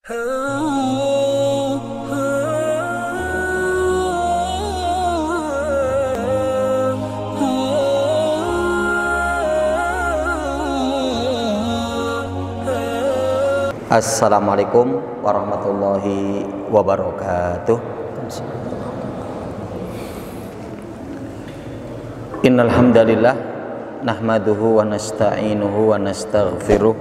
Assalamualaikum warahmatullahi wabarakatuh. Innal hamdalillah nahmaduhu wa nasta'inuhu wa nastaghfiruh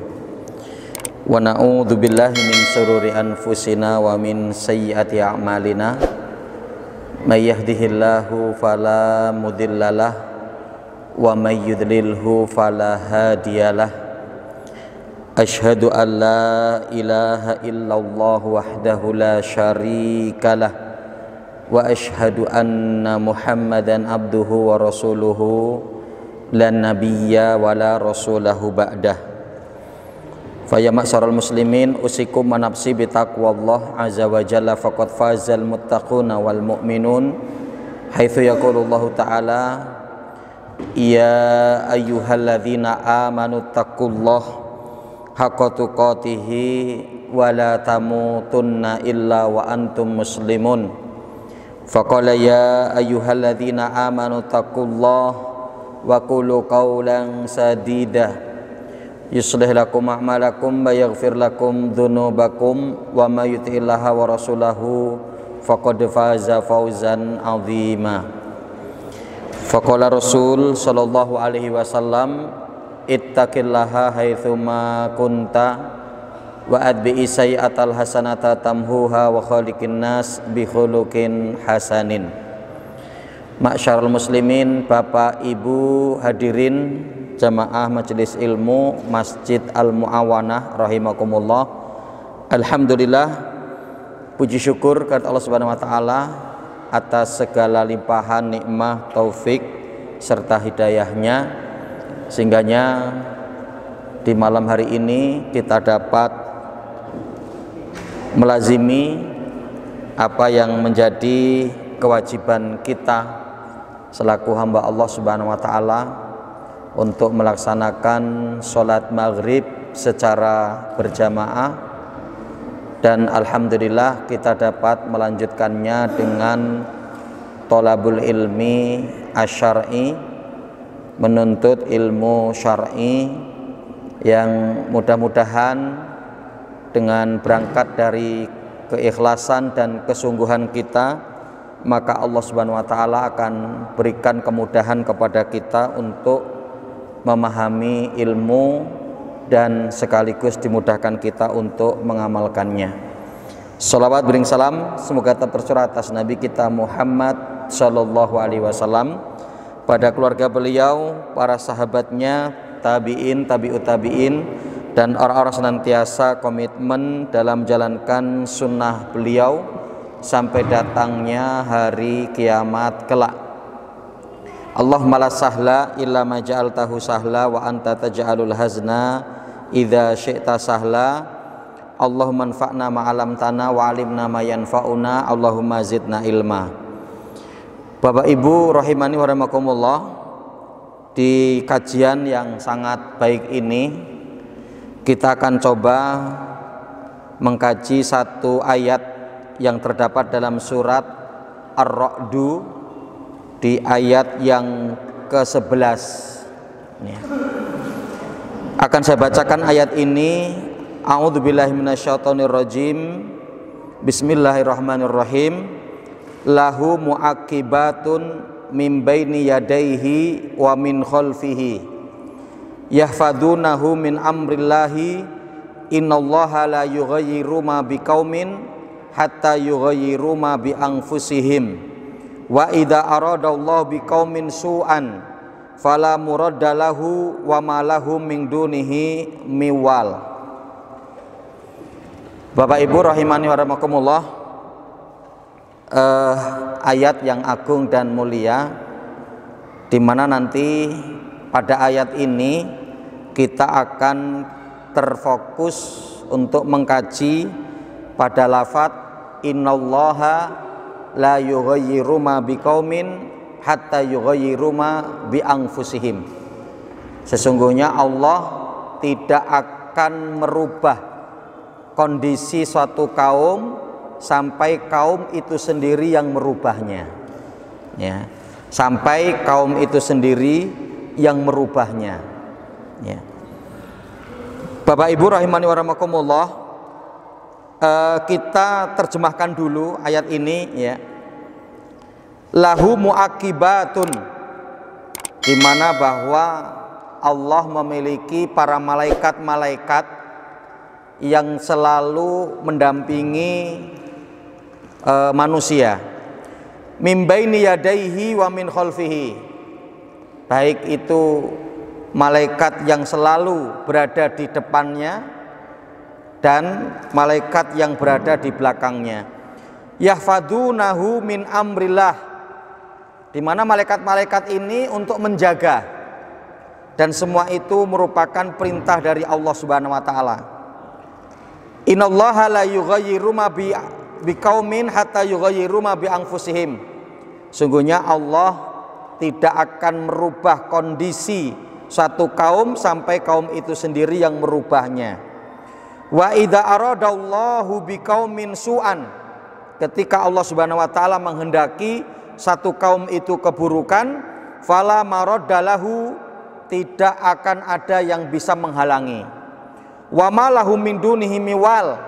wa na'udzu billahi min shururi anfusina wa min sayyiati a'malina. May yahdihillahu fala mudhillalah wa may yudlilhu fala hadiyalah. Asyhadu an la ilaha illallah wahdahu la syarikalah wa asyhadu anna Muhammadan abduhu wa rasuluhu la nabiyya wa la rasulahu ba'dah. Fa ya ma'syaral muslimin usikum wa nafsi bi taqwallah azza wa jalla faqad fazal muttaquna wal mu'minun haitsu yaqulullahu ta'ala ya ayyuhalladzina amanu taqullaha haqqa tuqatihi wa la tamutunna illa wa antum muslimun. Faqala ya ayyuhalladzina amanu taqullaha wa qulu qawlan sadida yuslih lakum a'malakum wa yaghfir lakum dzunubakum wa may yuti'illaha wa rasulahu faqad faza fawzan 'azima. Faqala Rasul sallallahu alaihi wasallam ittaqillaha haitsuma kunta wa adbi'i sayyi'atal hasanata tamhuha wa khaliqin nas bi khuluqin hasanin. Ma'syarul muslimin, Bapak Ibu hadirin jamaah majelis ilmu Masjid Al-Mu'awanah rahimakumullah. Alhamdulillah, puji syukur kepada Allah Subhanahu wa taala atas segala limpahan nikmah, taufik serta hidayahnya, sehingganya di malam hari ini kita dapat melazimi apa yang menjadi kewajiban kita selaku hamba Allah Subhanahu wa taala untuk melaksanakan sholat maghrib secara berjamaah, dan alhamdulillah kita dapat melanjutkannya dengan thalabul ilmi asyar'i, menuntut ilmu syar'i yang mudah-mudahan dengan berangkat dari keikhlasan dan kesungguhan kita, maka Allah Subhanahu wa taala akan berikan kemudahan kepada kita untuk memahami ilmu dan sekaligus dimudahkan kita untuk mengamalkannya. Shalawat bering salam semoga tercurah atas Nabi kita Muhammad sallallahu alaihi wasallam, pada keluarga beliau, para sahabatnya, tabi'in, tabi'ut tabi'in, dan orang-orang senantiasa komitmen dalam menjalankan sunnah beliau sampai datangnya hari kiamat kelak. Allahumma la sahla illa ma ja'altahu sahla wa anta taj'alul hazna idza syi'ta sahla. Allahumma anfa'na ma 'allamtana wa 'allimna ma yanfa'una. Allahumma zidna ilma. Bapak Ibu rahimani wa rahimakumullah, di kajian yang sangat baik ini kita akan coba mengkaji satu ayat yang terdapat dalam surat Ar-Ra'du di ayat yang ke-11. Akan saya bacakan ayat ini. A'udzubillahi minasyaitonirrajim. Bismillahirrahmanirrahim. Lahu mu'aqibatun min baini yadayhi wa min khalfihi yahfadunahu min amrillahi innallaha la yughayyiru ma biqaumin hatta yughayyiru ma bi anfusihim wa idza aradallahu biqaumin su'an fala muradda lahu wa ma lahum min dunihi miwal. Bapak Ibu rahimani wa rahimakumullah, ayat yang agung dan mulia, di mana nanti pada ayat ini kita akan terfokus untuk mengkaji pada lafaz innallaha la yughayyiru ma biqaumin hatta yughayyiru ma bi anfusihim. Sesungguhnya Allah tidak akan merubah kondisi suatu kaum sampai kaum itu sendiri yang merubahnya, ya, sampai kaum itu sendiri yang merubahnya, ya. Bapak Ibu rahimani wa rahimakumullah, kita terjemahkan dulu ayat ini, ya. Lahu muaqibatun, di mana bahwa Allah memiliki para malaikat-malaikat yang selalu mendampingi manusia, min baini yadaihi wa min khalfihi, baik itu malaikat yang selalu berada di depannya dan malaikat yang berada di belakangnya. Yahfadunahu min amrillah, di mana malaikat-malaikat ini untuk menjaga, dan semua itu merupakan perintah dari Allah Subhanahu wa taala. Innallaha la yughayyiru ma biqaumin hatta yughayyiru ma bi anfusihim. Sungguhnya Allah tidak akan merubah kondisi satu kaum sampai kaum itu sendiri yang merubahnya. Wa idza aradallahu biqaumin su'an, ketika Allah Subhanahu wa taala menghendaki satu kaum itu keburukan, fala maraddalahu, tidak akan ada yang bisa menghalangi. Wa ma lahum min dunihi miwal,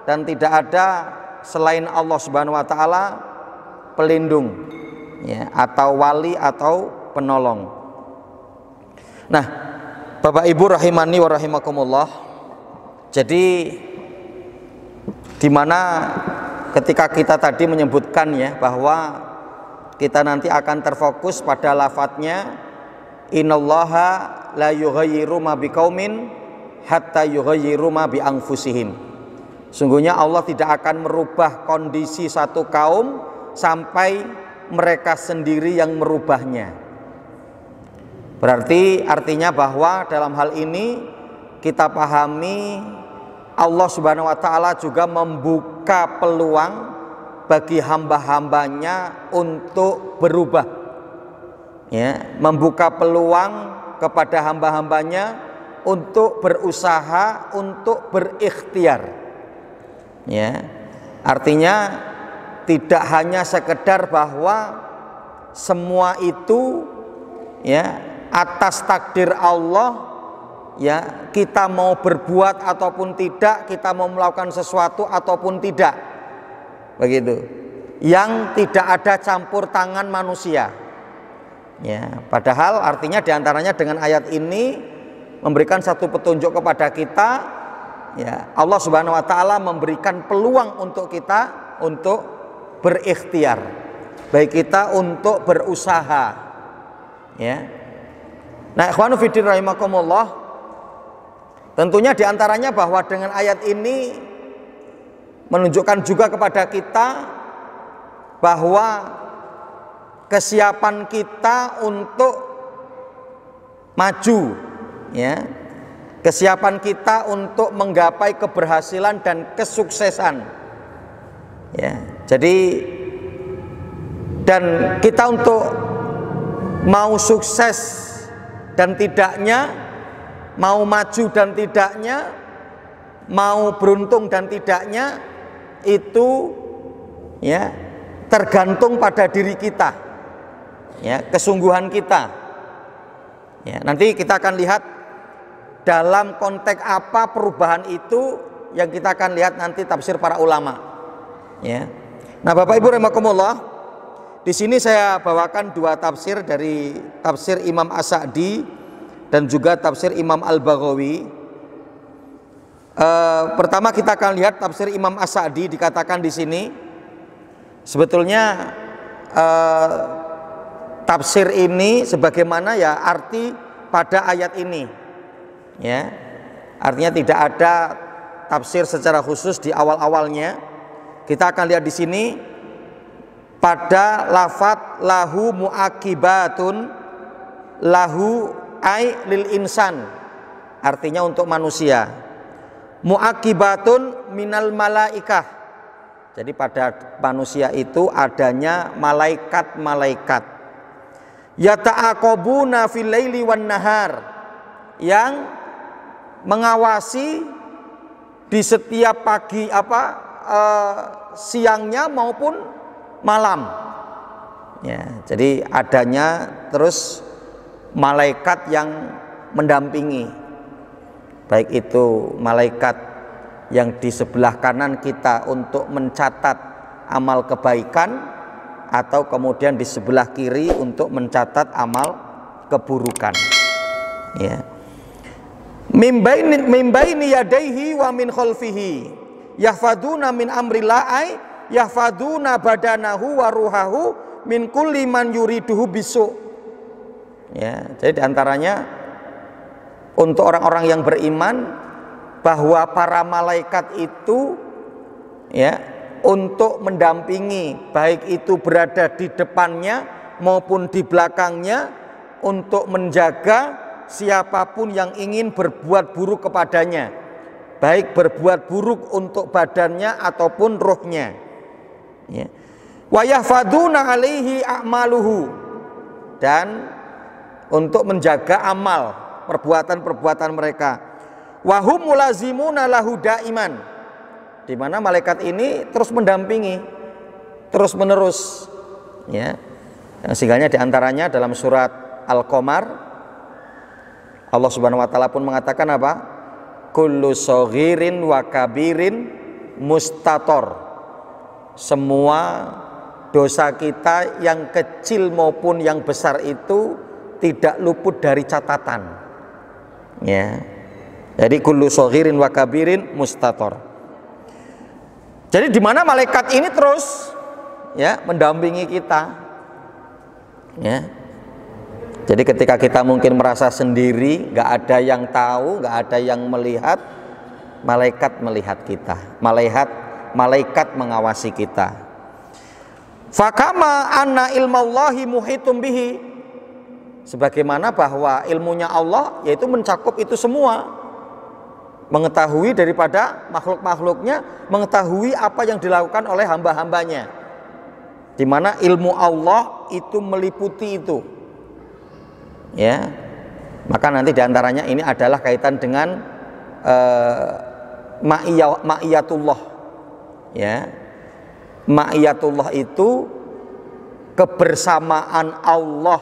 dan tidak ada selain Allah Subhanahu wa taala pelindung, ya, atau wali atau penolong. Nah, Bapak Ibu rahimani wa rahimakumullah, jadi di mana ketika kita tadi menyebutkan, ya, bahwa kita nanti akan terfokus pada lafadznya innallaha la yughayyiru ma biqaumin hatta yughayyiru ma bi anfusihim. Sungguhnya Allah tidak akan merubah kondisi satu kaum sampai mereka sendiri yang merubahnya. Berarti artinya bahwa dalam hal ini kita pahami Allah Subhanahu wa taala juga membuka peluang bagi hamba-hambanya untuk berubah, ya, membuka peluang kepada hamba-hambanya untuk berusaha, untuk berikhtiar, ya. Artinya tidak hanya sekedar bahwa semua itu, ya, atas takdir Allah, ya, kita mau berbuat ataupun tidak, kita mau melakukan sesuatu ataupun tidak, begitu, yang tidak ada campur tangan manusia, ya. Padahal artinya diantaranya dengan ayat ini memberikan satu petunjuk kepada kita, ya, Allah Subhanahu wa taala memberikan peluang untuk kita untuk berikhtiar, baik kita untuk berusaha, ya. Nah, ikhwanu fiddin rahimakumullah, tentunya diantaranya bahwa dengan ayat ini menunjukkan juga kepada kita bahwa kesiapan kita untuk maju, ya, kesiapan kita untuk menggapai keberhasilan dan kesuksesan, ya. Jadi dan kita untuk mau sukses dan tidaknya, mau maju dan tidaknya, mau beruntung dan tidaknya, itu, ya, tergantung pada diri kita, ya, kesungguhan kita, ya. Nanti kita akan lihat dalam konteks apa perubahan itu, yang kita akan lihat nanti tafsir para ulama, ya. Nah, Bapak Ibu rahimakumullah, di sini saya bawakan dua tafsir, dari tafsir Imam As-Sa'di dan juga tafsir Imam Al-Baghawi. Pertama kita akan lihat tafsir Imam As-Sa'di. Dikatakan di sini sebetulnya tafsir ini sebagaimana, ya, arti pada ayat ini, ya. Artinya tidak ada tafsir secara khusus di awal-awalnya. Kita akan lihat di sini pada lafadz lahu muaqibatun, lahu ai lil insan, artinya untuk manusia. Muaqibatun minal malaikah, jadi pada manusia itu adanya malaikat-malaikat. Yata'aqabuna fil laili wan nahar, yang mengawasi di setiap pagi siangnya maupun malam. Ya, jadi adanya terus malaikat yang mendampingi, baik itu malaikat yang di sebelah kanan kita untuk mencatat amal kebaikan, atau kemudian di sebelah kiri untuk mencatat amal keburukan. Ya. Mimbaini yadaihi wa min khalfihi yahfaduna min amrillah ay yahfaduna badanahu wa ruhahu min kulli man yuriduhu bisu. Ya, jadi diantaranya untuk orang-orang yang beriman bahwa para malaikat itu ya untuk mendampingi, baik itu berada di depannya maupun di belakangnya, untuk menjaga siapapun yang ingin berbuat buruk kepadanya, baik berbuat buruk untuk badannya ataupun ruhnya. Ya. Wa yahfaduna alaihi a'maluhu, dan untuk menjaga amal perbuatan-perbuatan mereka. Wa hum mulazimuna lahu daiman, di mana malaikat ini terus mendampingi terus menerus. Ya. Sehingga diantaranya dalam surat Al-Qamar Allah Subhanahu wa taala pun mengatakan apa? Kullu shaghirin wa kabirin mustator. Semua dosa kita yang kecil maupun yang besar itu tidak luput dari catatan. Ya. Jadi kullu shaghirin wa kabirin mustator. Jadi di mana malaikat ini terus ya mendampingi kita. Ya. Jadi ketika kita mungkin merasa sendiri, nggak ada yang tahu, nggak ada yang melihat, malaikat melihat kita, malaikat mengawasi kita. Fakama anna ilmallahi muhitum bihi, sebagaimana bahwa ilmunya Allah yaitu mencakup itu semua, mengetahui daripada makhluk-makhluknya, mengetahui apa yang dilakukan oleh hamba-hambanya, di mana ilmu Allah itu meliputi itu. Ya, maka nanti diantaranya ini adalah kaitan dengan ma'iyatullah. Ya, ma'iyatullah itu kebersamaan Allah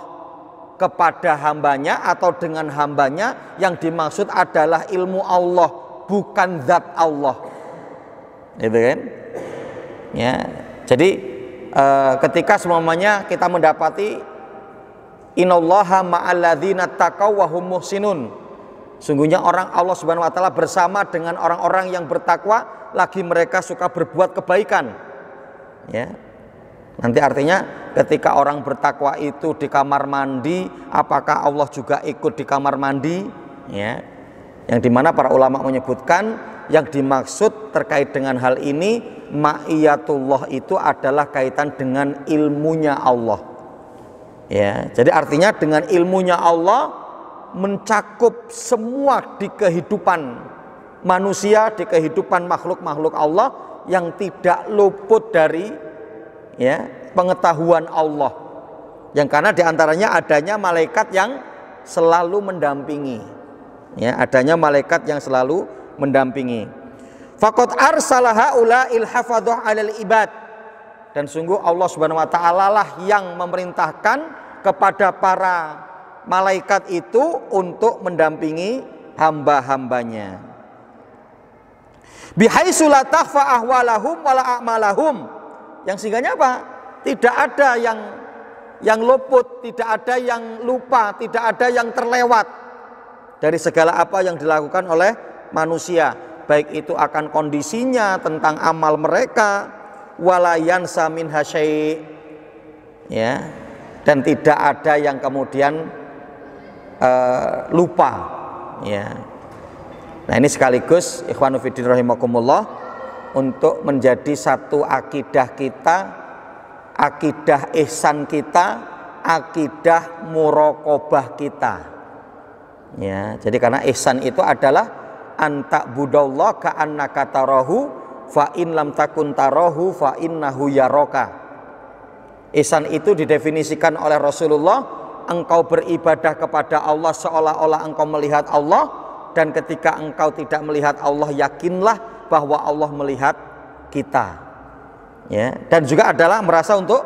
kepada hambanya atau dengan hambanya, yang dimaksud adalah ilmu Allah, bukan zat Allah. Gitu kan? Ya, jadi ketika semuanya kita mendapati innallaha ma'alladzina taqaw wa hum muhsinun, sungguhnya orang Allah Subhanahu wa taala bersama dengan orang-orang yang bertakwa lagi mereka suka berbuat kebaikan. Ya. Nanti artinya ketika orang bertakwa itu di kamar mandi, apakah Allah juga ikut di kamar mandi? Ya. Yang dimana para ulama menyebutkan yang dimaksud terkait dengan hal ini, ma'iyatullah itu adalah kaitan dengan ilmunya Allah. Ya, jadi artinya dengan ilmunya Allah mencakup semua di kehidupan manusia, di kehidupan makhluk-makhluk Allah, yang tidak luput dari ya pengetahuan Allah. Yang karena diantaranya adanya malaikat yang selalu mendampingi. Ya, adanya malaikat yang selalu mendampingi. Faqad arsala haula'il hafadhah 'alal ibad. Dan sungguh Allah Subhanahu wa taala lah yang memerintahkan kepada para malaikat itu untuk mendampingi hamba-hambanya. Bihaitsu la takhfa ahwalahum wala a'malahum. Yang sehingga apa? Tidak ada yang luput, tidak ada yang lupa, tidak ada yang terlewat dari segala apa yang dilakukan oleh manusia, baik itu akan kondisinya, tentang amal mereka, wala yansa minha syai', ya, dan tidak ada yang kemudian lupa, ya. Nah, ini sekaligus ikhwanu fiddin rahimakumullah untuk menjadi satu akidah kita, akidah ihsan kita, akidah muraqabah kita. Ya, jadi karena ihsan itu adalah anta budallah ka annaka tarahu fa in lam takun tarahu fa innahu yaraka. Ihsan itu didefinisikan oleh Rasulullah, engkau beribadah kepada Allah seolah-olah engkau melihat Allah, dan ketika engkau tidak melihat Allah, yakinlah bahwa Allah melihat kita, ya, dan juga adalah merasa untuk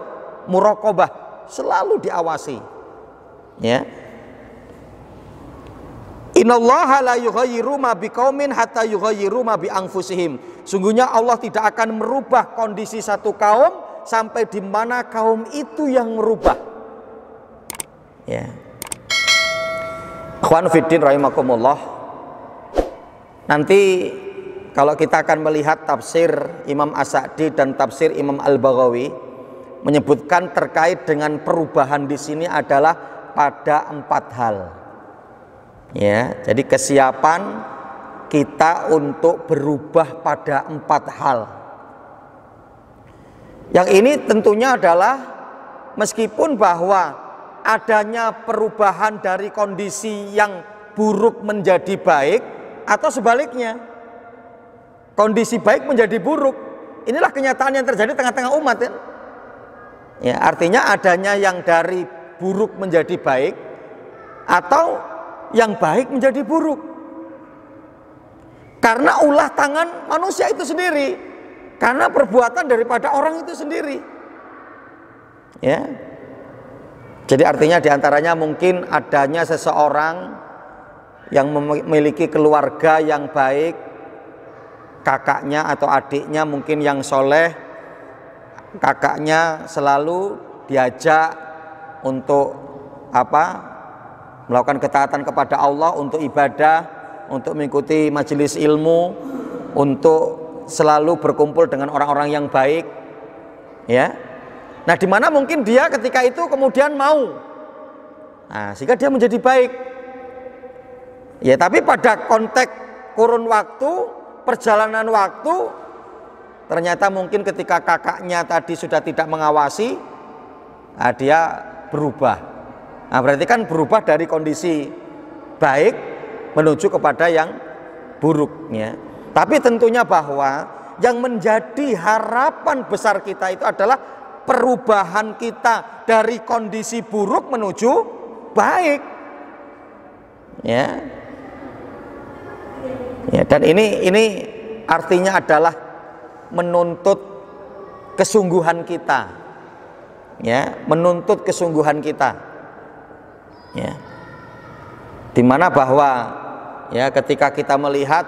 muraqabah, selalu diawasi, ya. Innallaha la yughayyiru ma biqaumin hatta yughayyiru ma bi anfusihim. Sungguhnya Allah tidak akan merubah kondisi satu kaum sampai di mana kaum itu yang merubah. Ya. Ikhwan fiddin rahimakumullah. Nanti kalau kita akan melihat tafsir Imam As-Sa'di dan tafsir Imam Al-Baghawi menyebutkan terkait dengan perubahan di sini adalah pada 4 hal. Ya, jadi kesiapan kita untuk berubah pada 4 hal. Yang ini tentunya adalah meskipun bahwa adanya perubahan dari kondisi yang buruk menjadi baik atau sebaliknya, kondisi baik menjadi buruk. Inilah kenyataan yang terjadi tengah-tengah umat, ya. Ya, artinya adanya yang dari buruk menjadi baik atau yang baik menjadi buruk karena ulah tangan manusia itu sendiri, karena perbuatan daripada orang itu sendiri, ya. Jadi artinya diantaranya mungkin adanya seseorang yang memiliki keluarga yang baik, kakaknya atau adiknya mungkin yang soleh, kakaknya selalu diajak untuk melakukan ketaatan kepada Allah, untuk ibadah, untuk mengikuti majelis ilmu, untuk selalu berkumpul dengan orang-orang yang baik, ya. Nah, di mana mungkin dia ketika itu kemudian mau, sehingga dia menjadi baik. Ya, tapi pada konteks kurun waktu, perjalanan waktu, ternyata mungkin ketika kakaknya tadi sudah tidak mengawasi, dia berubah. Nah, berarti kan berubah dari kondisi baik menuju kepada yang buruk, ya. Tapi tentunya bahwa yang menjadi harapan besar kita itu adalah perubahan kita dari kondisi buruk menuju baik, ya. Ya, dan ini artinya adalah menuntut kesungguhan kita, ya, menuntut kesungguhan kita. Ya, dimana bahwa ya ketika kita melihat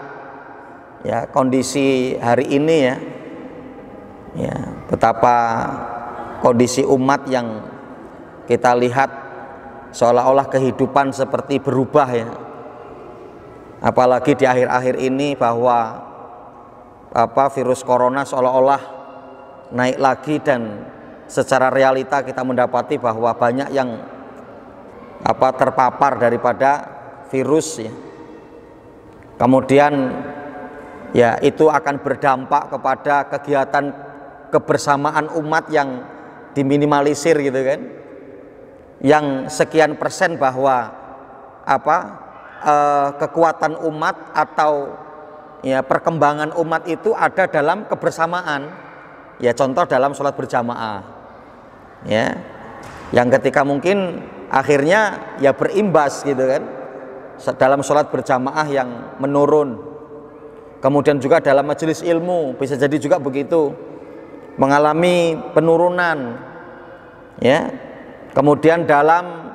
ya kondisi hari ini, ya betapa kondisi umat yang kita lihat seolah-olah kehidupan seperti berubah, ya. Apalagi di akhir-akhir ini bahwa virus corona seolah-olah naik lagi, dan secara realita kita mendapati bahwa banyak yang terpapar daripada virus, ya. Kemudian ya itu akan berdampak kepada kegiatan kebersamaan umat yang diminimalisir, gitu kan. Yang sekian persen bahwa kekuatan umat atau ya perkembangan umat itu ada dalam kebersamaan. Ya, contoh dalam sholat berjamaah, ya, yang ketika mungkin akhirnya ya berimbas, gitu kan, dalam sholat berjamaah yang menurun. Kemudian juga dalam majelis ilmu bisa jadi juga begitu, mengalami penurunan, ya. Kemudian dalam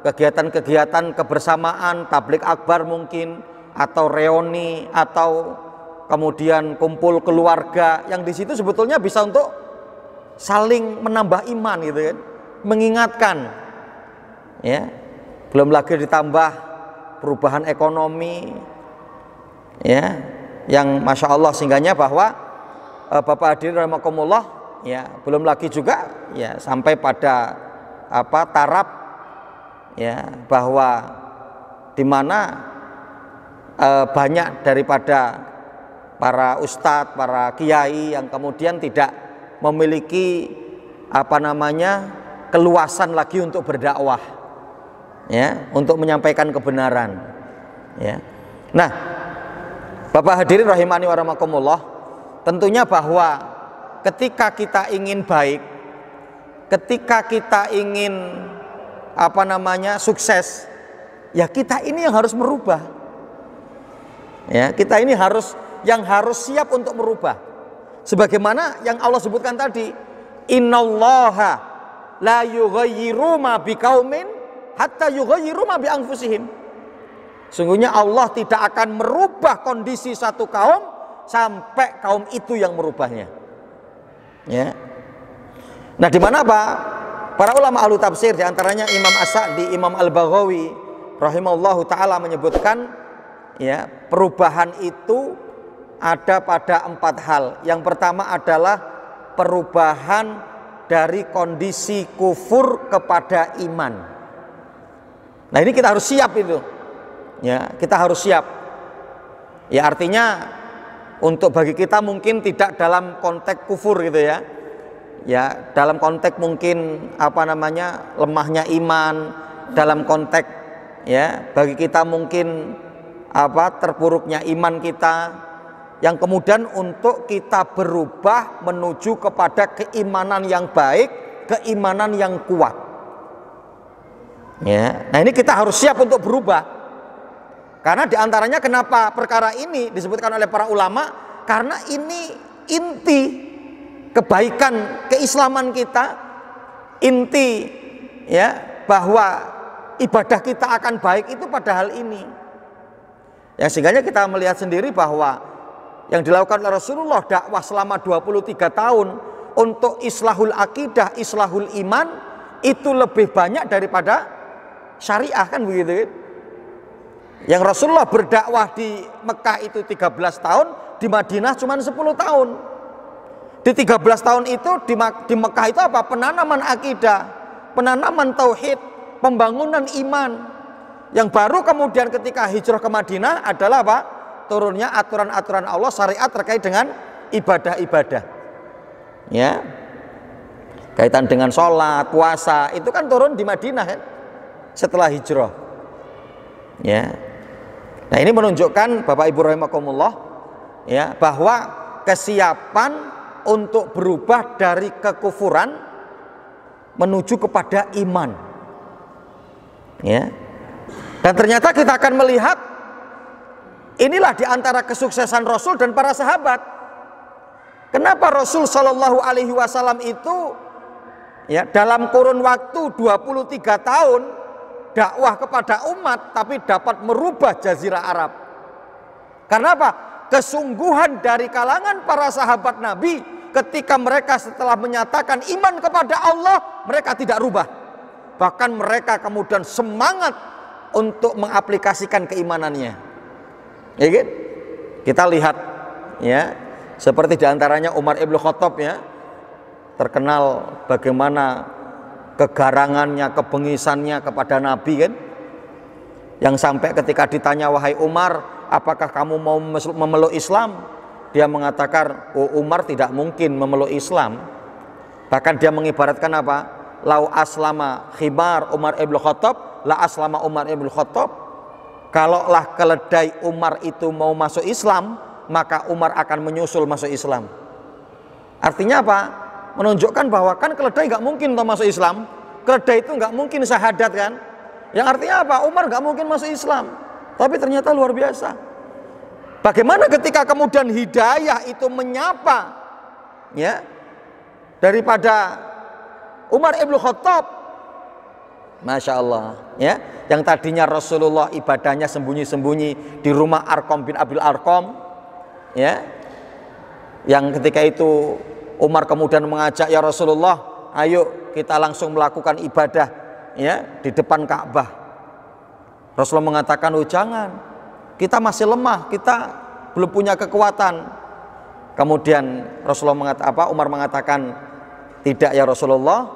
kegiatan-kegiatan kebersamaan, tablik akbar mungkin, atau reuni, atau kemudian kumpul keluarga, yang di situ sebetulnya bisa untuk saling menambah iman, gitu kan, mengingatkan. Ya, belum lagi ditambah perubahan ekonomi, ya, yang masya Allah, sehingganya bahwa Bapak hadirin rahimakumullah, ya, belum lagi juga ya sampai pada taraf, ya, bahwa dimana banyak daripada para ustadz, para kiai yang kemudian tidak memiliki keluasan lagi untuk berdakwah, ya, untuk menyampaikan kebenaran, ya. Nah, Bapak hadirin rahimani wa rahimakumullah, tentunya bahwa ketika kita ingin baik, ketika kita ingin sukses, ya kita ini yang harus merubah, ya, kita ini harus yang harus siap untuk merubah. Sebagaimana yang Allah sebutkan tadi, innallaha la yughayyiru ma biqaumin hatta yughayyiru ma bi anfusihim. Sungguhnya Allah tidak akan merubah kondisi satu kaum sampai kaum itu yang merubahnya. Ya. Nah, di mana Pak? Para ulama ahlu tafsir, di antaranya Imam As-Sa'di, Imam Al-Baghawi rahimahullahu taala menyebutkan, ya, perubahan itu ada pada 4 hal. Yang pertama adalah perubahan dari kondisi kufur kepada iman. Nah, ini kita harus siap itu. Ya, kita harus siap. Ya, artinya untuk bagi kita mungkin tidak dalam konteks kufur gitu ya. Ya, dalam konteks mungkin lemahnya iman, dalam konteks ya bagi kita mungkin terpuruknya iman kita, yang kemudian untuk kita berubah menuju kepada keimanan yang baik, keimanan yang kuat. Ya, nah ini kita harus siap untuk berubah. Karena diantaranya kenapa perkara ini disebutkan oleh para ulama, karena ini inti kebaikan keislaman kita, inti ya bahwa ibadah kita akan baik itu pada hal ini. Ya, sehingga kita melihat sendiri bahwa yang dilakukan oleh Rasulullah dakwah selama 23 tahun untuk islahul akidah, islahul iman itu lebih banyak daripada syariah, kan begitu kan? Yang Rasulullah berdakwah di Mekah itu 13 tahun, di Madinah cuma 10 tahun. Di 13 tahun itu di Mekah itu apa? Penanaman akidah, penanaman tauhid, pembangunan iman. Yang baru kemudian ketika hijrah ke Madinah adalah apa? Turunnya aturan-aturan Allah, syariat terkait dengan ibadah-ibadah. Ya. Kaitan dengan sholat, puasa, itu kan turun di Madinah kan? Setelah hijrah. Ya. Nah, ini menunjukkan Bapak Ibu rahimakumullah, ya, bahwa kesiapan untuk berubah dari kekufuran menuju kepada iman. Ya. Dan ternyata kita akan melihat inilah diantara kesuksesan Rasul dan para sahabat. Kenapa Rasul Shallallahu Alaihi Wasallam itu ya dalam kurun waktu 23 tahun dakwah kepada umat tapi dapat merubah jazirah Arab? Karena apa? Kesungguhan dari kalangan para sahabat Nabi ketika mereka setelah menyatakan iman kepada Allah, mereka tidak rubah. Bahkan mereka kemudian semangat untuk mengaplikasikan keimanannya. Ya kan? Kita lihat ya, seperti diantaranya Umar ibn Khattab ya, terkenal bagaimana kegarangannya, kebengisannya kepada Nabi kan, yang sampai ketika ditanya, wahai Umar, apakah kamu mau memeluk Islam? Dia mengatakan, oh, Umar tidak mungkin memeluk Islam. Bahkan dia mengibaratkan apa? Lau aslama khibar Umar ibn Khattab la aslama Umar ibn Khattab. Kalaulah keledai Umar itu mau masuk Islam, maka Umar akan menyusul masuk Islam. Artinya apa? Menunjukkan bahwa kan keledai nggak mungkin masuk Islam, keledai itu nggak mungkin syahadat kan? Yang artinya apa? Umar nggak mungkin masuk Islam, tapi ternyata luar biasa. Bagaimana ketika kemudian hidayah itu menyapa, ya, daripada Umar ibn Khattab, masya Allah, ya, yang tadinya Rasulullah ibadahnya sembunyi-sembunyi di rumah Arqam bin Abil Arqam, ya, yang ketika itu Umar kemudian mengajak, ya Rasulullah, ayo kita langsung melakukan ibadah ya di depan Ka'bah. Rasulullah mengatakan, oh jangan, kita masih lemah, kita belum punya kekuatan. Kemudian Umar mengatakan, tidak ya Rasulullah,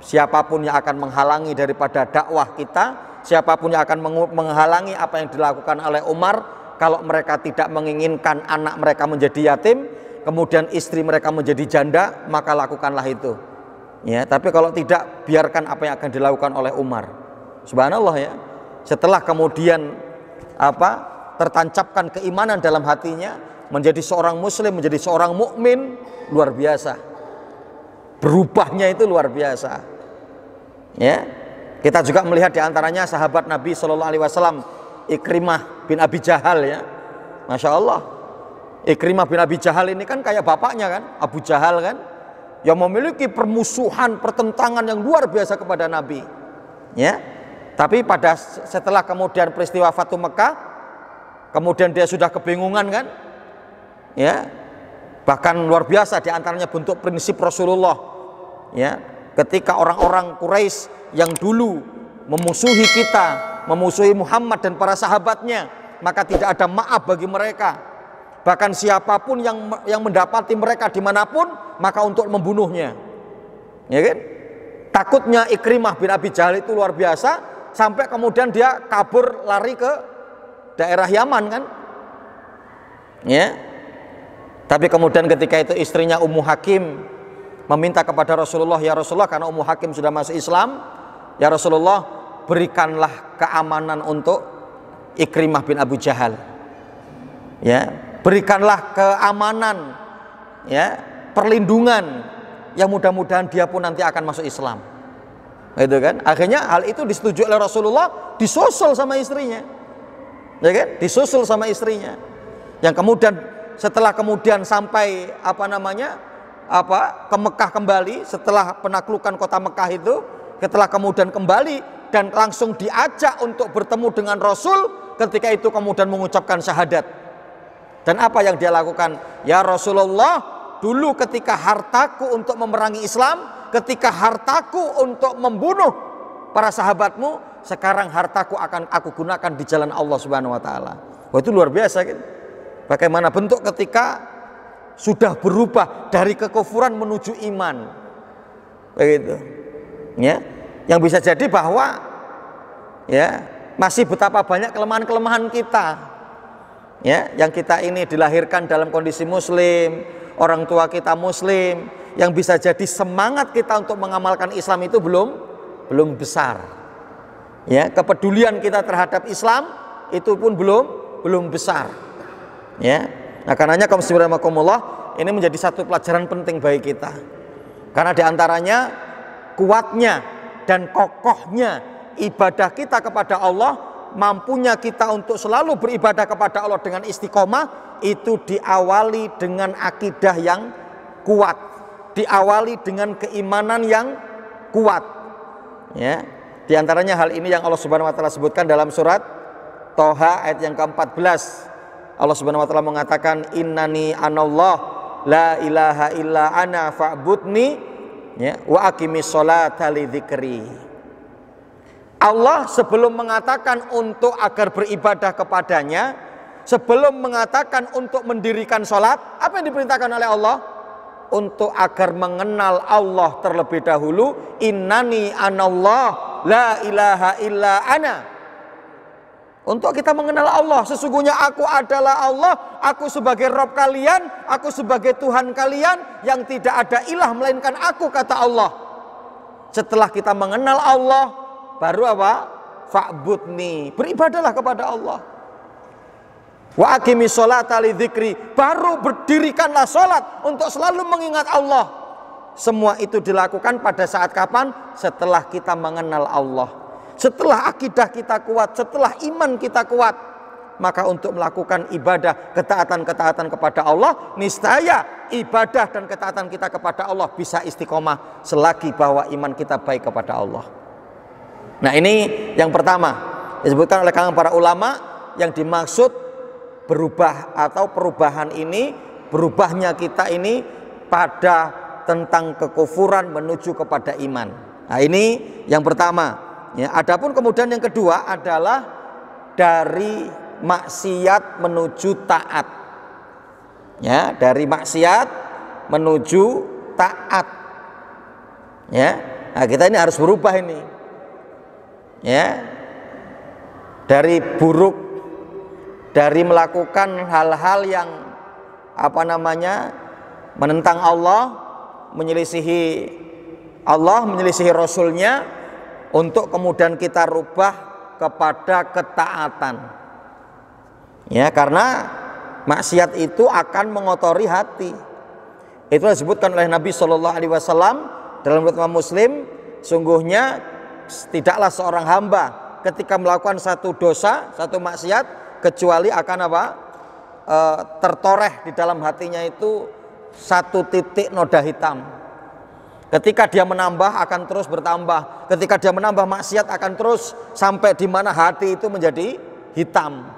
siapapun yang akan menghalangi daripada dakwah kita, siapapun yang akan menghalangi apa yang dilakukan oleh Umar, kalau mereka tidak menginginkan anak mereka menjadi yatim, kemudian istri mereka menjadi janda, maka lakukanlah itu. Ya, tapi kalau tidak, biarkan apa yang akan dilakukan oleh Umar. Subhanallah ya. Setelah kemudian tertancapkan keimanan dalam hatinya, menjadi seorang muslim, menjadi seorang mukmin, luar biasa. Berubahnya itu luar biasa. Ya. Kita juga melihat diantaranya sahabat Nabi Shallallahu Alaihi Wasallam, Ikrimah bin Abi Jahal ya. Masya Allah. Ikrimah bin Abi Jahal ini kan kayak bapaknya kan, Abu Jahal kan, yang memiliki permusuhan, pertentangan yang luar biasa kepada Nabi. Ya, tapi setelah kemudian peristiwa Fatu Mekah, kemudian dia sudah kebingungan kan, ya, bahkan luar biasa diantaranya bentuk prinsip Rasulullah. Ya, ketika orang-orang Quraisy yang dulu memusuhi kita, memusuhi Muhammad dan para sahabatnya, maka tidak ada maaf bagi mereka. Bahkan siapapun yang mendapati mereka dimanapun, maka untuk membunuhnya. Ya kan? Takutnya Ikrimah bin Abi Jahal itu luar biasa, sampai kemudian dia kabur lari ke daerah Yaman kan. Ya. Tapi kemudian ketika itu istrinya Ummu Hakim meminta kepada Rasulullah, ya Rasulullah, karena Ummu Hakim sudah masuk Islam, ya Rasulullah, berikanlah keamanan untuk Ikrimah bin Abu Jahal. Ya. Berikanlah keamanan, ya, perlindungan, yang mudah-mudahan dia pun nanti akan masuk Islam. Gitu kan? Akhirnya hal itu disetujui oleh Rasulullah, disusul sama istrinya. Ya kan? Disusul sama istrinya. Yang kemudian setelah kemudian sampai ke Mekah kembali, setelah penaklukan kota Mekah itu, setelah kemudian kembali dan langsung diajak untuk bertemu dengan Rasul, ketika itu kemudian mengucapkan syahadat. Dan apa yang dia lakukan? Ya Rasulullah, dulu ketika hartaku untuk memerangi Islam, ketika hartaku untuk membunuh para sahabatmu, sekarang hartaku akan aku gunakan di jalan Allah Subhanahu wa taala. Wah, itu luar biasa kan? Bagaimana bentuk ketika sudah berubah dari kekufuran menuju iman. Begitu. Ya. Yang bisa jadi bahwa ya, masih betapa banyak kelemahan-kelemahan kita. Ya, yang kita ini dilahirkan dalam kondisi muslim, orang tua kita muslim, yang bisa jadi semangat kita untuk mengamalkan Islam itu belum besar. Ya, kepedulian kita terhadap Islam itu pun belum besar. Ya. Nah, karenanya kaum muslimin rahimakumullah, ini menjadi satu pelajaran penting bagi kita. Karena diantaranya kuatnya dan kokohnya ibadah kita kepada Allah, mampunya kita untuk selalu beribadah kepada Allah dengan istiqomah, itu diawali dengan akidah yang kuat, diawali dengan keimanan yang kuat. Ya, di antaranya hal ini yang Allah Subhanahu wa taala sebutkan dalam surat Toha ayat yang ke-14. Allah Subhanahu wa taala mengatakan, innani anallah la ilaha illa ana fa'budni, ya, wa aqimis sholata li dzikri. Allah sebelum mengatakan untuk agar beribadah kepadanya, sebelum mengatakan untuk mendirikan sholat, apa yang diperintahkan oleh Allah? Untuk agar mengenal Allah terlebih dahulu. Innani anallah la ilaha illa ana. Untuk kita mengenal Allah, sesungguhnya aku adalah Allah, aku sebagai Rabb kalian, aku sebagai Tuhan kalian, yang tidak ada ilah melainkan aku, kata Allah. Setelah kita mengenal Allah, baru apa? Fa'budni, beribadahlah kepada Allah. Wa aqimis sholata li dzikri, baru berdirikanlah sholat untuk selalu mengingat Allah. Semua itu dilakukan pada saat kapan? Setelah kita mengenal Allah, setelah akidah kita kuat, setelah iman kita kuat, maka untuk melakukan ibadah, ketaatan-ketaatan kepada Allah, niscaya ibadah dan ketaatan kita kepada Allah bisa istiqomah selagi bahwa iman kita baik kepada Allah. Nah, ini yang pertama disebutkan oleh kalangan para ulama, yang dimaksud berubah atau perubahan ini, berubahnya kita ini pada tentang kekufuran menuju kepada iman. Nah, ini yang pertama. Ya, adapun kemudian yang kedua adalah dari maksiat menuju taat. Ya, dari maksiat menuju taat. Ya, nah kita ini harus berubah ini. Ya, dari buruk, dari melakukan hal-hal yang menentang Allah, menyelisihi Allah, menyelisihi Rasulnya, untuk kemudian kita rubah kepada ketaatan. Ya, karena maksiat itu akan mengotori hati. Itu disebutkan oleh Nabi Shallallahu Alaihi Wasallam dalam riwayat Muslim, sungguhnya tidaklah seorang hamba ketika melakukan satu dosa, satu maksiat, kecuali akan tertoreh di dalam hatinya itu satu titik noda hitam. Ketika dia menambah akan terus bertambah. Ketika dia menambah maksiat akan terus sampai di mana hati itu menjadi hitam.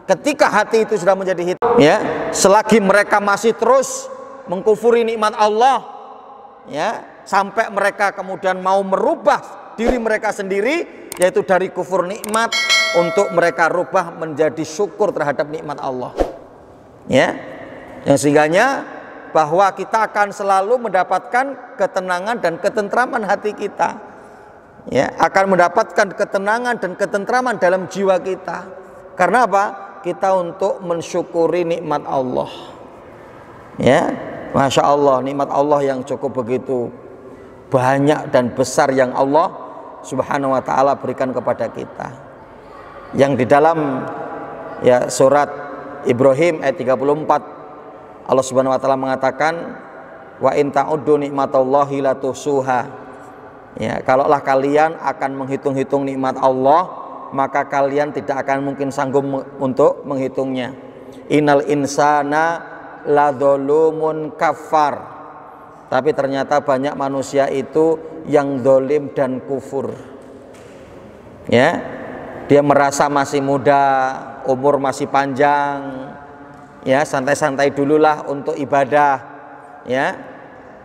Ketika hati itu sudah menjadi hitam, ya, selagi mereka masih terus mengkufuri nikmat Allah, ya, sampai mereka kemudian mau merubah diri mereka sendiri, yaitu dari kufur nikmat untuk mereka rubah menjadi syukur terhadap nikmat Allah. Ya, yang sehingganya bahwa kita akan selalu mendapatkan ketenangan dan ketentraman hati kita, ya, akan mendapatkan ketenangan dan ketentraman dalam jiwa kita. Karena apa? Kita untuk mensyukuri nikmat Allah. Ya, Masya Allah, nikmat Allah yang cukup begitu banyak dan besar yang Allah Subhanahu wa ta'ala berikan kepada kita. Yang di dalam, ya, surat Ibrahim ayat 34, Allah Subhanahu wa ta'ala mengatakan, wa in ta'uddu nikmatallahi la tuhsuha. Ya, kalaulah kalian akan menghitung-hitung nikmat Allah, maka kalian tidak akan mungkin sanggup untuk menghitungnya. Innal insana ladzulumun kafar. Tapi ternyata banyak manusia itu yang dolim dan kufur. Ya, dia merasa masih muda, umur masih panjang, ya, santai-santai dululah untuk ibadah, ya,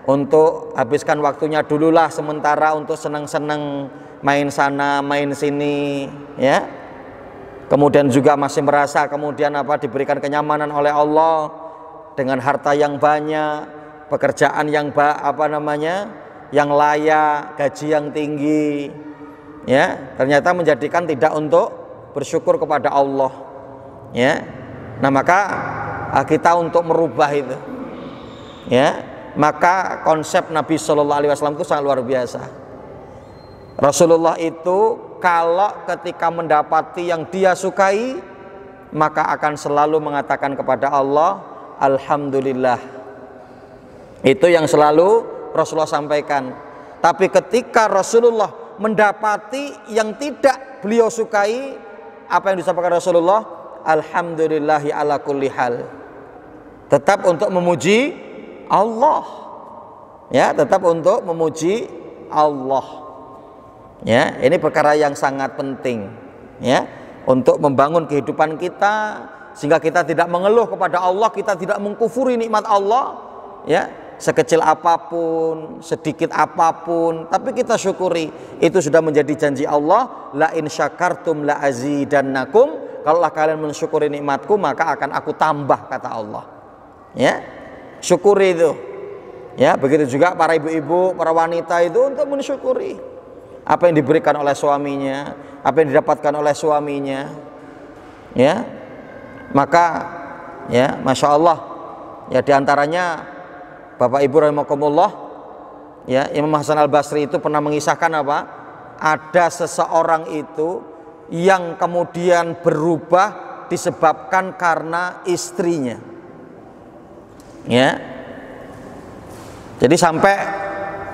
untuk habiskan waktunya dululah sementara untuk senang-senang main sana main sini, ya. Kemudian juga masih merasa kemudian diberikan kenyamanan oleh Allah dengan harta yang banyak, pekerjaan yang yang layak, gaji yang tinggi, ya, ternyata menjadikan tidak untuk bersyukur kepada Allah, ya. Nah, maka kita untuk merubah itu, ya, maka konsep Nabi Shallallahu Alaihi Wasallam itu sangat luar biasa. Rasulullah itu kalau ketika mendapati yang dia sukai, maka akan selalu mengatakan kepada Allah, Alhamdulillah. Itu yang selalu Rasulullah sampaikan. Tapi ketika Rasulullah mendapati yang tidak beliau sukai, apa yang disampaikan Rasulullah? Alhamdulillahi ala kulli hal. Tetap untuk memuji Allah, ya, tetap untuk memuji Allah. Ya, ini perkara yang sangat penting, ya, untuk membangun kehidupan kita sehingga kita tidak mengeluh kepada Allah, kita tidak mengkufuri nikmat Allah, ya, sekecil apapun, sedikit apapun, tapi kita syukuri. Itu sudah menjadi janji Allah, la in syakartum la azidannakum. Kalaulah kalian mensyukuri nikmatku, maka akan aku tambah, kata Allah. Ya, syukuri itu. Ya, begitu juga para ibu-ibu, para wanita itu untuk mensyukuri apa yang diberikan oleh suaminya, apa yang didapatkan oleh suaminya. Ya, maka, ya, Masya Allah, ya, diantaranya Bapak Ibu rahimakumullah, ya, Imam Hasan Al-Basri itu pernah mengisahkan ada seseorang itu yang kemudian berubah disebabkan karena istrinya. Ya. Jadi sampai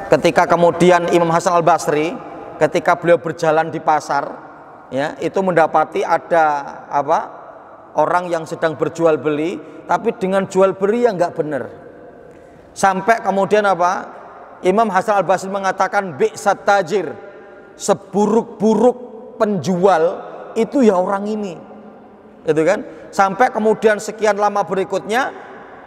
ketika kemudian Imam Hasan Al-Basri ketika beliau berjalan di pasar, ya, itu mendapati ada orang yang sedang berjual beli, tapi dengan jual beli yang nggak benar. Sampai kemudian Imam Hasan Al-Basri mengatakan bi'sat tajir, seburuk-buruk penjual itu ya orang ini, gitu kan? Sampai kemudian sekian lama berikutnya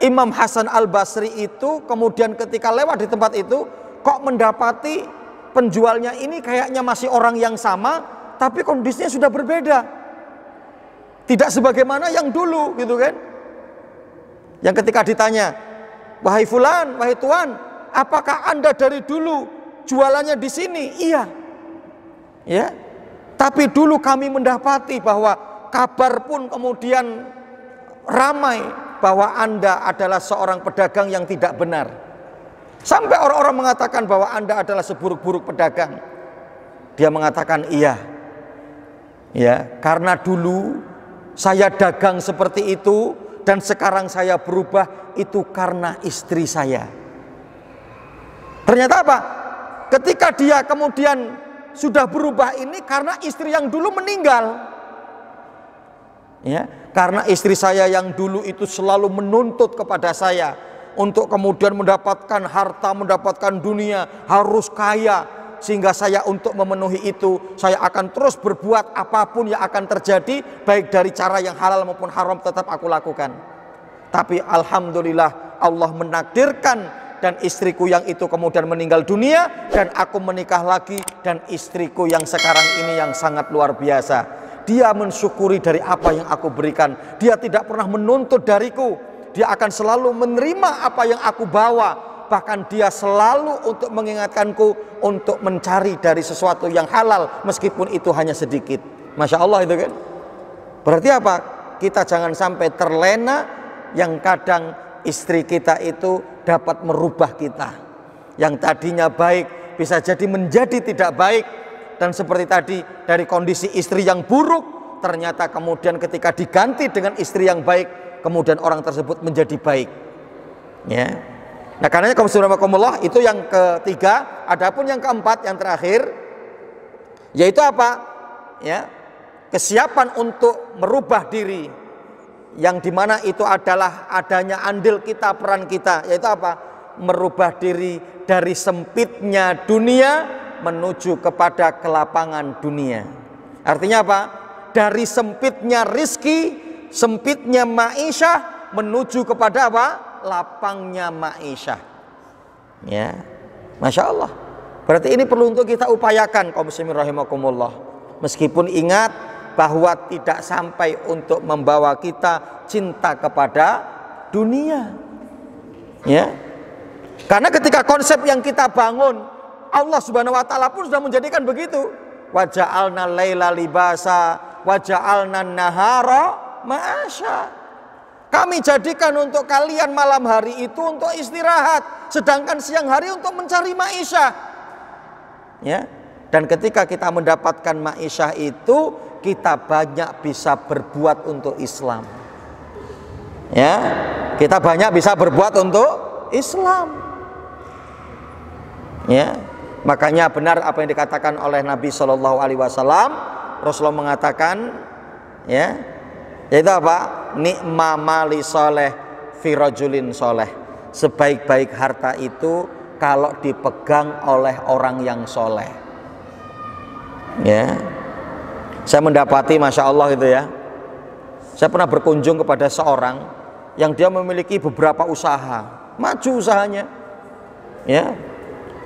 Imam Hasan Al-Basri itu kemudian ketika lewat di tempat itu kok mendapati penjualnya ini kayaknya masih orang yang sama, tapi kondisinya sudah berbeda, tidak sebagaimana yang dulu, gitu kan? Yang ketika ditanya, wahai fulan, wahai tuan, apakah anda dari dulu jualannya di sini? Iya, ya. Tapi dulu kami mendapati bahwa kabar pun kemudian ramai bahwa anda adalah seorang pedagang yang tidak benar. Sampai orang-orang mengatakan bahwa anda adalah seburuk-buruk pedagang. Dia mengatakan iya, ya, karena dulu saya dagang seperti itu dan sekarang saya berubah itu karena istri saya. Ternyata ketika dia kemudian sudah berubah ini karena istri yang dulu meninggal. Ya, Karena istri saya yang dulu itu selalu menuntut kepada saya untuk kemudian mendapatkan harta, mendapatkan dunia, harus kaya. Sehingga saya untuk memenuhi itu, saya akan terus berbuat apapun yang akan terjadi, baik dari cara yang halal maupun haram tetap aku lakukan. Tapi alhamdulillah Allah menakdirkan dan istriku yang itu kemudian meninggal dunia, dan aku menikah lagi, dan istriku yang sekarang ini yang sangat luar biasa. Dia mensyukuri dari apa yang aku berikan. Dia tidak pernah menuntut dariku. Dia akan selalu menerima apa yang aku bawa. Bahkan dia selalu untuk mengingatkanku untuk mencari dari sesuatu yang halal, meskipun itu hanya sedikit. Masya Allah itu kan. Berarti apa? Kita jangan sampai terlena yang kadang istri kita itu dapat merubah kita. Yang tadinya baik bisa jadi menjadi tidak baik. Dan seperti tadi, dari kondisi istri yang buruk, ternyata kemudian ketika diganti dengan istri yang baik, kemudian orang tersebut menjadi baik. Ya. Nah, karenanya kaum subhanallahi itu yang ketiga. Adapun yang keempat, yang terakhir, yaitu apa? Ya, kesiapan untuk merubah diri, yang dimana itu adalah adanya andil kita, peran kita, yaitu apa? Merubah diri dari sempitnya dunia menuju kepada kelapangan dunia. Artinya apa? Dari sempitnya rizki, sempitnya ma'isyah, menuju kepada apa? Lapangnya ma'isyah. Ya, Masya Allah. Berarti ini perlu untuk kita upayakan, kaum muslimin rahimakumullah. Meskipun ingat bahwa tidak sampai untuk membawa kita cinta kepada dunia. Ya. Karena ketika konsep yang kita bangun, Allah Subhanahu wa taala pun sudah menjadikan begitu. Wa ja'alna laila libasa wa ja'alna nahara ma'asya. Kami jadikan untuk kalian malam hari itu untuk istirahat, sedangkan siang hari untuk mencari ma'isyah. Ya. Dan ketika kita mendapatkan ma'isyah itu, kita banyak bisa berbuat untuk Islam. Ya. Kita banyak bisa berbuat untuk Islam. Ya. Makanya benar apa yang dikatakan oleh Nabi Shallallahu Alaihi Wasallam. Rasulullah mengatakan, ya, yaitu apa? Ni'ma mali soleh fi rajulin soleh. Sebaik-baik harta itu kalau dipegang oleh orang yang soleh. Ya, saya mendapati, masya Allah itu ya. Saya pernah berkunjung kepada seorang yang dia memiliki beberapa usaha, maju usahanya. Ya.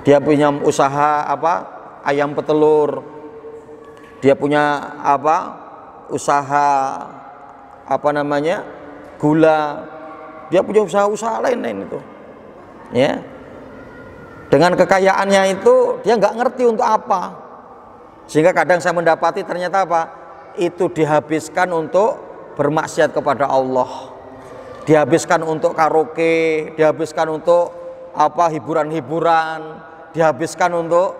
Dia punya usaha apa? Ayam petelur. Dia punya apa? Usaha apa namanya? Gula. Dia punya usaha-usaha lain itu. Ya. Dengan kekayaannya itu dia nggak ngerti untuk apa. Sehingga kadang saya mendapati ternyata apa? Itu dihabiskan untuk bermaksiat kepada Allah. Dihabiskan untuk karaoke, dihabiskan untuk apa? Hiburan-hiburan. Dihabiskan untuk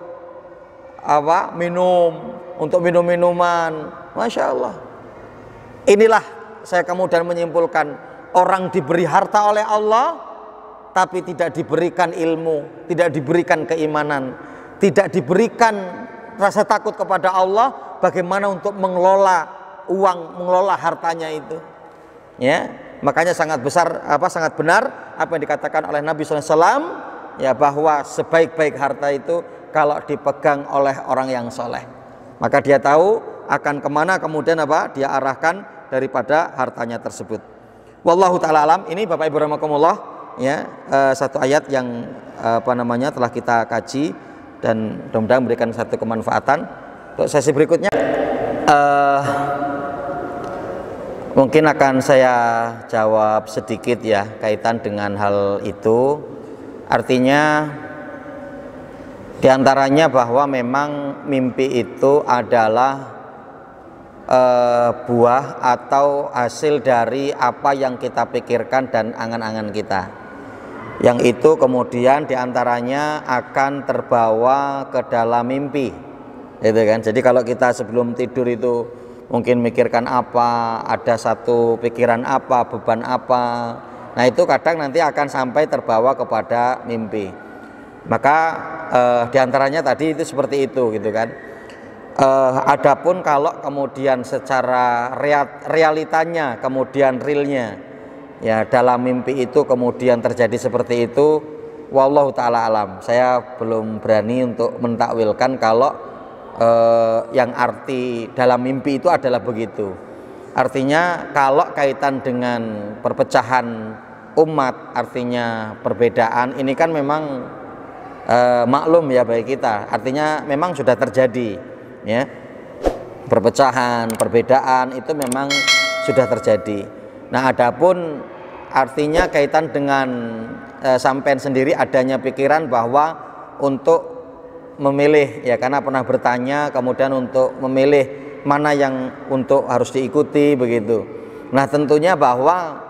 apa? Minum, untuk minum-minuman. Masya Allah. Inilah saya kemudian menyimpulkan, orang diberi harta oleh Allah tapi tidak diberikan ilmu, tidak diberikan keimanan, tidak diberikan rasa takut kepada Allah, bagaimana untuk mengelola uang, mengelola hartanya itu. Ya, makanya sangat besar sangat benar apa yang dikatakan oleh Nabi SAW, ya, bahwa sebaik-baik harta itu kalau dipegang oleh orang yang soleh, maka dia tahu akan kemana kemudian apa dia arahkan daripada hartanya tersebut. Wallahu ta'ala alam. Ini Bapak Ibu rahimakumullah, ya, satu ayat yang telah kita kaji dan mudah-mudahan memberikan satu kemanfaatan. Untuk sesi berikutnya mungkin akan saya jawab sedikit ya kaitan dengan hal itu. Artinya diantaranya bahwa memang mimpi itu adalah buah atau hasil dari apa yang kita pikirkan dan angan-angan kita, yang itu kemudian diantaranya akan terbawa ke dalam mimpi, gitu kan. Jadi kalau kita sebelum tidur itu mungkin mikirkan apa, ada satu pikiran apa, beban apa, nah itu kadang nanti akan sampai terbawa kepada mimpi. Maka diantaranya tadi itu seperti itu, gitu kan. Adapun kalau kemudian secara realitanya, kemudian realnya, ya dalam mimpi itu kemudian terjadi seperti itu, wallahu taala alam. Saya belum berani untuk mentakwilkan kalau yang arti dalam mimpi itu adalah begitu. Artinya kalau kaitan dengan perpecahan umat, artinya perbedaan, ini kan memang maklum ya bagi kita. Artinya memang sudah terjadi, ya. Perpecahan, perbedaan itu memang sudah terjadi. Nah, adapun artinya kaitan dengan sampean sendiri adanya pikiran bahwa untuk memilih, ya karena pernah bertanya, kemudian untuk memilih mana yang untuk harus diikuti begitu. Nah, tentunya bahwa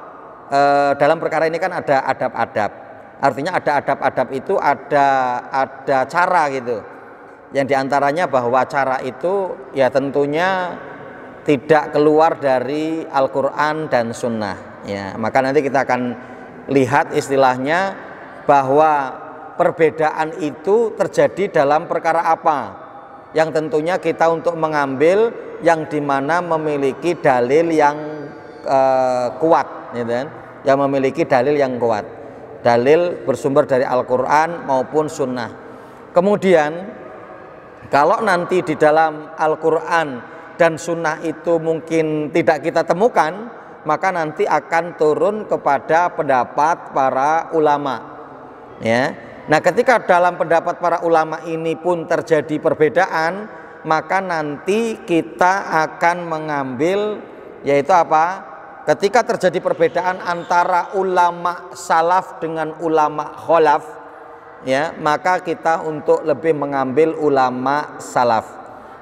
dalam perkara ini kan ada adab-adab. Artinya ada adab-adab itu ada cara gitu. Yang diantaranya bahwa cara itu ya tentunya tidak keluar dari Al-Quran dan Sunnah. Ya, maka nanti kita akan lihat istilahnya bahwa perbedaan itu terjadi dalam perkara apa, yang tentunya kita untuk mengambil yang dimana memiliki dalil yang kuat, gitu kan? Yang memiliki dalil yang kuat, dalil bersumber dari Al-Quran maupun Sunnah. Kemudian kalau nanti di dalam Al-Quran dan Sunnah itu mungkin tidak kita temukan, maka nanti akan turun kepada pendapat para ulama, ya. Nah, ketika dalam pendapat para ulama ini pun terjadi perbedaan, maka nanti kita akan mengambil, yaitu apa? Ketika terjadi perbedaan antara ulama salaf dengan ulama khalaf, ya, maka kita untuk lebih mengambil ulama salaf.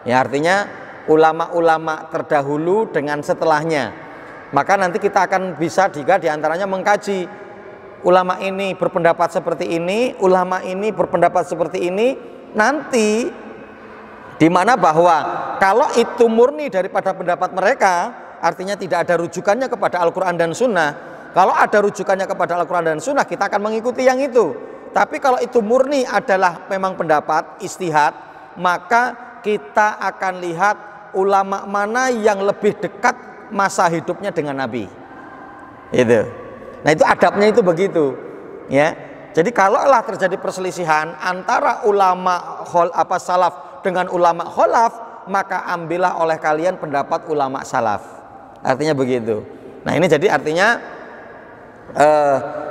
Ya, artinya ulama-ulama terdahulu dengan setelahnya. Maka nanti kita akan bisa juga diantaranya mengkaji, ulama ini berpendapat seperti ini, ulama ini berpendapat seperti ini. Nanti di mana bahwa kalau itu murni daripada pendapat mereka, artinya tidak ada rujukannya kepada Al-Quran dan Sunnah. Kalau ada rujukannya kepada Al-Quran dan Sunnah, kita akan mengikuti yang itu. Tapi kalau itu murni adalah memang pendapat ijtihad, maka kita akan lihat ulama mana yang lebih dekat masa hidupnya dengan Nabi. Itu. Nah, itu adabnya itu begitu, ya. Jadi kalaulah terjadi perselisihan antara ulama salaf dengan ulama khalaf, maka ambillah oleh kalian pendapat ulama salaf. Artinya begitu. Nah, ini jadi artinya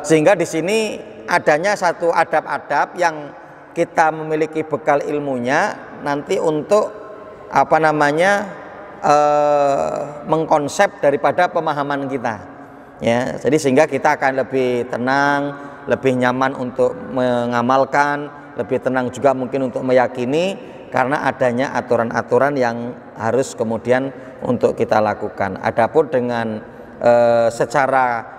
sehingga di sini adanya satu adab-adab yang kita memiliki bekal ilmunya nanti untuk mengkonsep daripada pemahaman kita. Ya, jadi sehingga kita akan lebih tenang, lebih nyaman untuk mengamalkan, lebih tenang juga mungkin untuk meyakini, karena adanya aturan-aturan yang harus kemudian untuk kita lakukan. Adapun dengan secara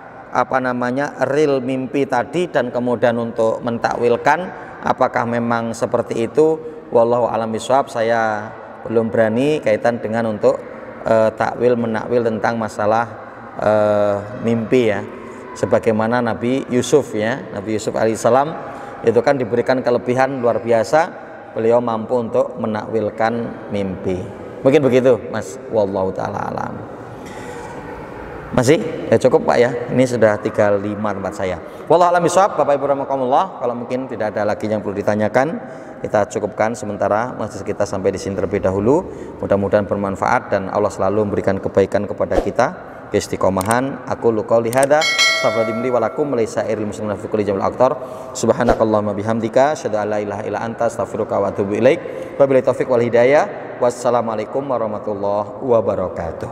real mimpi tadi dan kemudian untuk mentakwilkan apakah memang seperti itu, wallahu a'lam bishawab, saya belum berani kaitan dengan untuk takwil menakwil tentang masalah mimpi, ya. Sebagaimana Nabi Yusuf, ya, Nabi Yusuf alaihissalam itu kan diberikan kelebihan luar biasa, beliau mampu untuk menakwilkan mimpi. Mungkin begitu, Mas. Wallahu taala alam. Masih? Ya cukup, Pak, ya. Ini sudah 35 tempat saya. Wallahu a'lam bishawab. Bapak Ibu rahimakumullah, kalau mungkin tidak ada lagi yang perlu ditanyakan, kita cukupkan sementara majelis kita sampai di sini terlebih dahulu. Mudah-mudahan bermanfaat dan Allah selalu memberikan kebaikan kepada kita, keistiqomahan. Aku qouli hadza, astaghfirullahi wa lakum, lisairil muslimin fi kulli jamil aqtar. Subhanakallahumma bihamdika, asyhadu an la ilaha illa anta, astaghfiruka wa atubu ilaik. Wabillahi taufik wal hidayah. Wassalamualaikum warahmatullahi wabarakatuh.